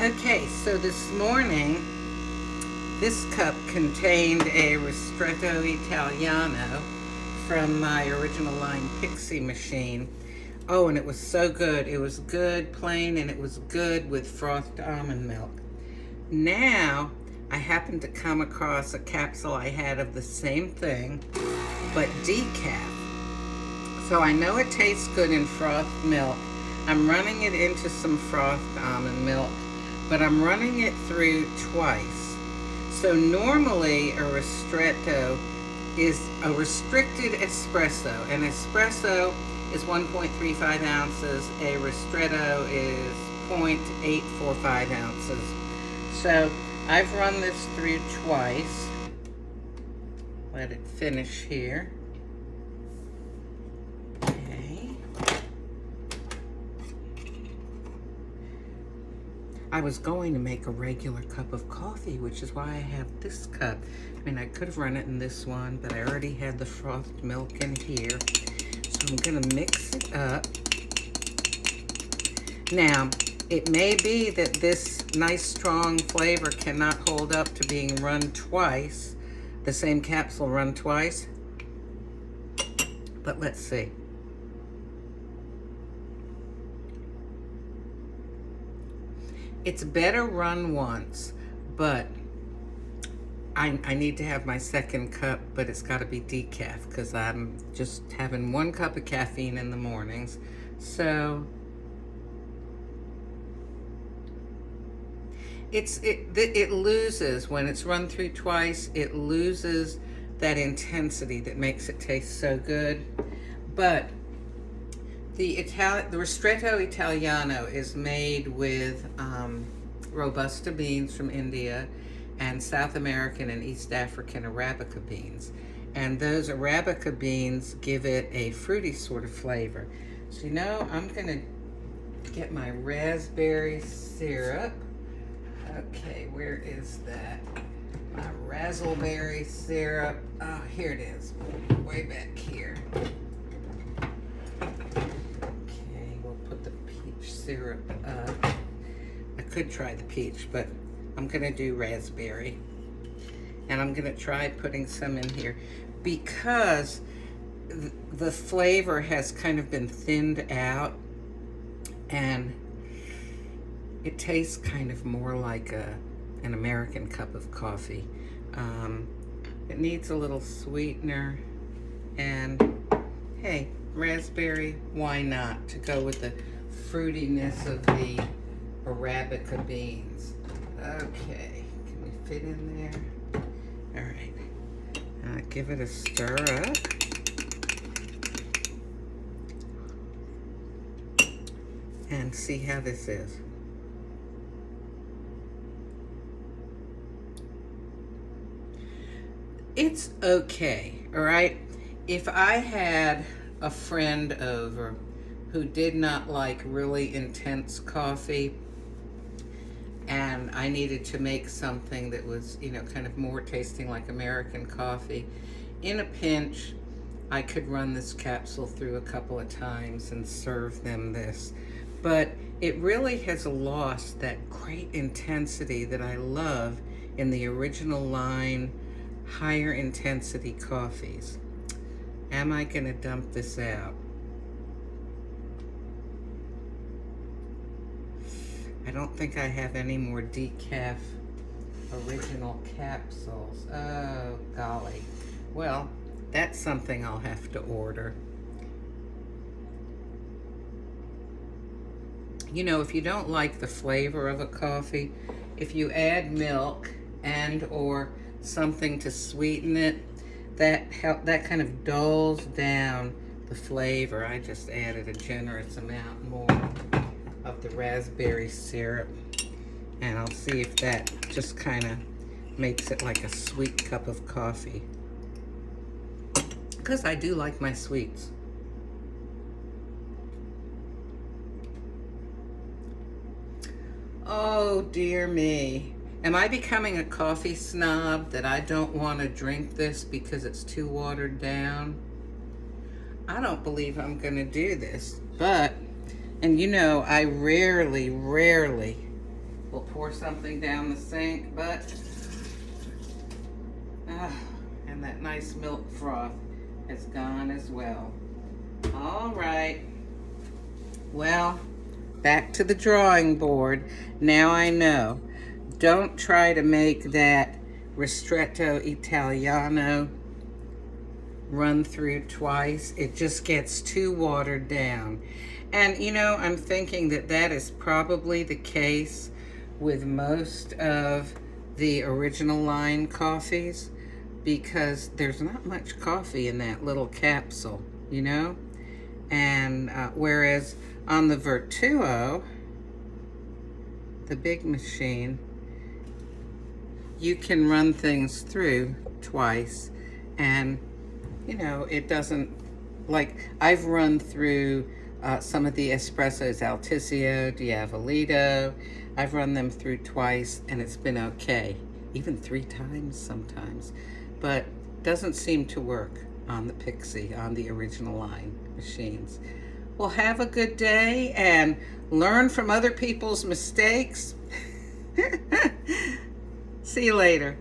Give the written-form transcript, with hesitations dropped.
Okay, so this morning, this cup contained a Ristretto Italiano from my original line Pixie machine. Oh, and it was so good. It was good plain, and it was good with frothed almond milk. Now, I happened to come across a capsule I had of the same thing, but decaf. So I know it tastes good in frothed milk. I'm running it into some frothed almond milk, but I'm running it through twice. So normally a ristretto is a restricted espresso. An espresso is 1.35 ounces. A ristretto is 0.845 ounces. So I've run this through twice. Let it finish here. I was going to make a regular cup of coffee, which is why I have this cup. I mean, I could have run it in this one, but I already had the frothed milk in here. So I'm gonna mix it up. Now, it may be that this nice strong flavor cannot hold up to being run twice, the same capsule run twice, but let's see. It's better run once, but I need to have my second cup, but it's got to be decaf because I'm just having 1 cup of caffeine in the mornings. So it loses, when it's run through twice, it loses that intensity that makes it taste so good. But the Ristretto Italiano is made with Robusta beans from India and South American and East African Arabica beans. And those Arabica beans give it a fruity sort of flavor. So I'm gonna get my raspberry syrup. Okay, where is that? My raspberry syrup. Oh, here it is, way back here. Syrup up. I could try the peach, but I'm gonna do raspberry. And I'm gonna try putting some in here because the flavor has kind of been thinned out and it tastes kind of more like an American cup of coffee. It needs a little sweetener, and hey, raspberry, why not, to go with the fruitiness of the Arabica beans. Okay, can we fit in there? All right, give it a stir up. And see how this is. It's okay, all right? If I had a friend over who did not like really intense coffee and I needed to make something that was, kind of more tasting like American coffee, in a pinch, I could run this capsule through a couple of times and serve them this. But it really has lost that great intensity that I love in the original line higher intensity coffees. Am I gonna dump this out? I don't think I have any more decaf original capsules. Oh, golly. Well, that's something I'll have to order. If you don't like the flavor of a coffee, if you add milk and or something to sweeten it, that kind of dulls down the flavor. I just added a generous amount more of the raspberry syrup, and I'll see if that just kind of makes it like a sweet cup of coffee, because I do like my sweets. Oh dear me, am I becoming a coffee snob that I don't want to drink this because it's too watered down? I don't believe I'm gonna do this, but, and I rarely will pour something down the sink, but and that nice milk froth is gone as well. All right, well, back to the drawing board. Now I know. Don't try to make that Ristretto Italiano run through twice. It just gets too watered down. And you know, I'm thinking that that is probably the case with most of the original line coffees, because there's not much coffee in that little capsule, you know? And whereas on the Vertuo, the big machine, you can run things through twice, and you know, it doesn't, like, I've run through some of the espressos, Altisio, Diavolito. I've run them through twice and it's been okay, even 3 times sometimes, but doesn't seem to work on the Pixie, on the original line machines. Well, have a good day and learn from other people's mistakes. See you later.